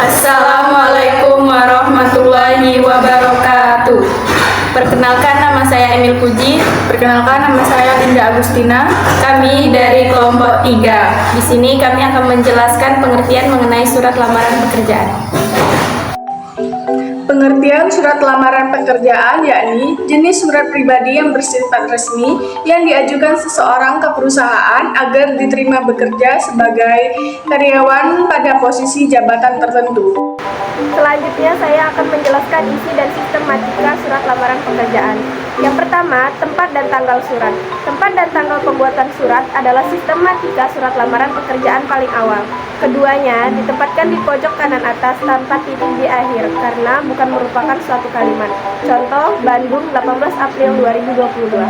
Assalamualaikum warahmatullahi wabarakatuh. Perkenalkan, nama saya Emil Puji. Perkenalkan, nama saya Linda Agustina. Kami dari kelompok 3. Di sini kami akan menjelaskan pengertian mengenai surat lamaran pekerjaan. Pengertian surat lamaran pekerjaan yakni jenis surat pribadi yang bersifat resmi yang diajukan seseorang ke perusahaan agar diterima bekerja sebagai karyawan pada posisi jabatan tertentu. Selanjutnya saya akan menjelaskan isi dan sistematika surat lamaran pekerjaan. Yang pertama, tempat dan tanggal surat. Tempat dan tanggal pembuatan surat adalah sistematika surat lamaran pekerjaan paling awal. Keduanya ditempatkan di pojok kanan atas tanpa titik di akhir karena bukan merupakan suatu kalimat. Contoh, Bandung 18 April 2022.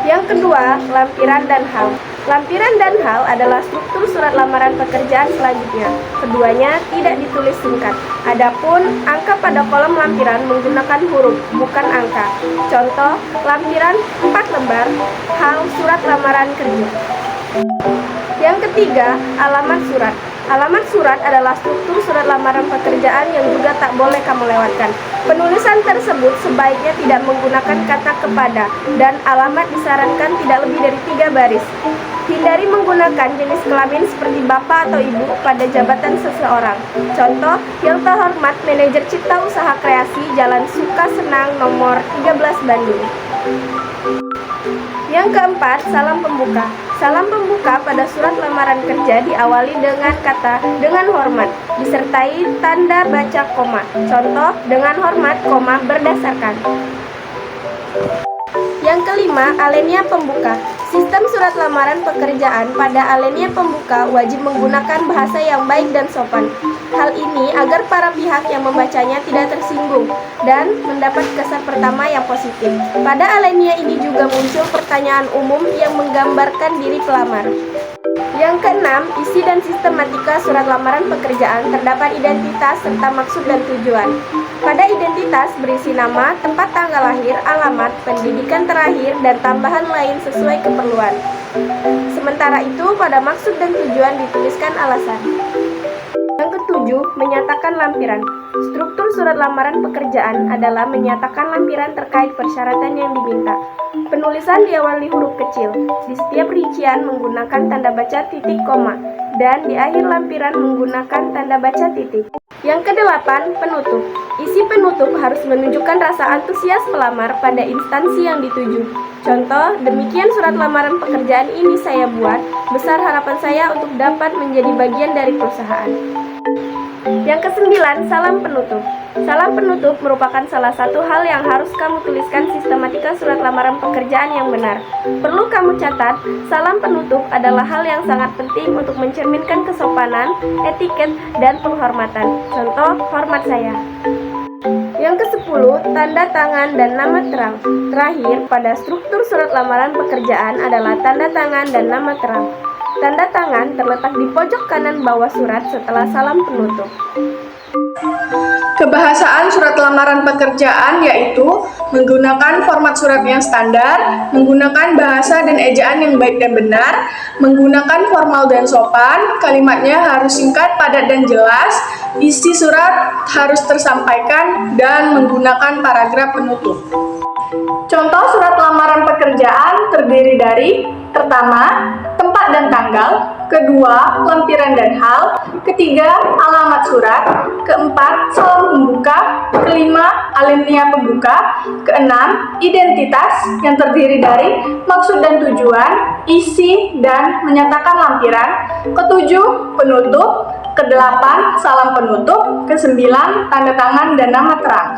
Yang kedua, lampiran dan hal. Lampiran dan hal adalah struktur surat lamaran pekerjaan selanjutnya. Keduanya tidak ditulis singkat. Adapun angka pada kolom lampiran menggunakan huruf, bukan angka. Contoh, lampiran 4 lembar, hal surat lamaran kerja. Yang ketiga, alamat surat. Alamat surat adalah struktur surat lamaran pekerjaan yang juga tak boleh kamu lewatkan. Penulisan tersebut sebaiknya tidak menggunakan kata kepada dan alamat disarankan tidak lebih dari 3 baris. Hindari menggunakan jenis kelamin seperti bapak atau ibu pada jabatan seseorang. Contoh, yang terhormat manajer cipta usaha kreasi Jalan Suka Senang nomor 13 Bandung. Yang keempat, salam pembuka. Salam pembuka pada surat lamaran kerja diawali dengan kata "dengan hormat" disertai tanda baca koma. Contoh, dengan hormat, koma, berdasarkan. Yang kelima, alinea pembuka. Sistem surat lamaran pekerjaan pada alinea pembuka wajib menggunakan bahasa yang baik dan sopan. Hal ini agar para pihak yang membacanya tidak tersinggung dan mendapat kesan pertama yang positif. Pada alinea ini juga muncul pertanyaan umum yang menggambarkan diri pelamar. Yang keenam, isi dan sistematika surat lamaran pekerjaan terdapat identitas serta maksud dan tujuan. Pada identitas berisi nama, tempat tanggal lahir, alamat, pendidikan terakhir, dan tambahan lain sesuai keperluan. Sementara itu, pada maksud dan tujuan dituliskan alasan. Yang ketujuh, menyatakan lampiran. Struktur surat lamaran pekerjaan adalah menyatakan lampiran terkait persyaratan yang diminta. Penulisan diawali huruf kecil. Di setiap rincian menggunakan tanda baca titik koma dan di akhir lampiran menggunakan tanda baca titik. Yang kedelapan, penutup. Isi penutup harus menunjukkan rasa antusias pelamar pada instansi yang dituju. Contoh, demikian surat lamaran pekerjaan ini saya buat, besar harapan saya untuk dapat menjadi bagian dari perusahaan. Yang kesembilan, salam penutup. Salam penutup merupakan salah satu hal yang harus kamu tuliskan sistematika surat lamaran pekerjaan yang benar. Perlu kamu catat, salam penutup adalah hal yang sangat penting untuk mencerminkan kesopanan, etiket, dan penghormatan. Contoh, hormat saya. Yang ke-10, tanda tangan dan nama terang. Terakhir, pada struktur surat lamaran pekerjaan adalah tanda tangan dan nama terang. Tanda tangan terletak di pojok kanan bawah surat setelah salam penutup. Kebahasaan surat lamaran pekerjaan yaitu menggunakan format surat yang standar, menggunakan bahasa dan ejaan yang baik dan benar, menggunakan formal dan sopan, kalimatnya harus singkat, padat dan jelas, isi surat harus tersampaikan, dan menggunakan paragraf penutup. Contoh surat lamaran pekerjaan terdiri dari: pertama, tempat dan tanggal; kedua, lampiran dan hal; ketiga, alamat surat; keempat, salam pembuka; kelima, alinea pembuka; keenam, identitas yang terdiri dari maksud dan tujuan, isi, dan menyatakan lampiran; ketujuh, penutup; kedelapan, salam penutup; kesembilan, tanda tangan dan nama terang.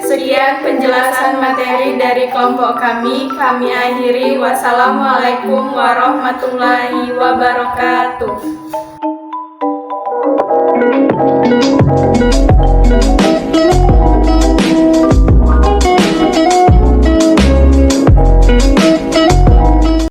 Sekian penjelasan materi dari kelompok kami. Kami akhiri. Wassalamualaikum warahmatullahi wabarakatuh.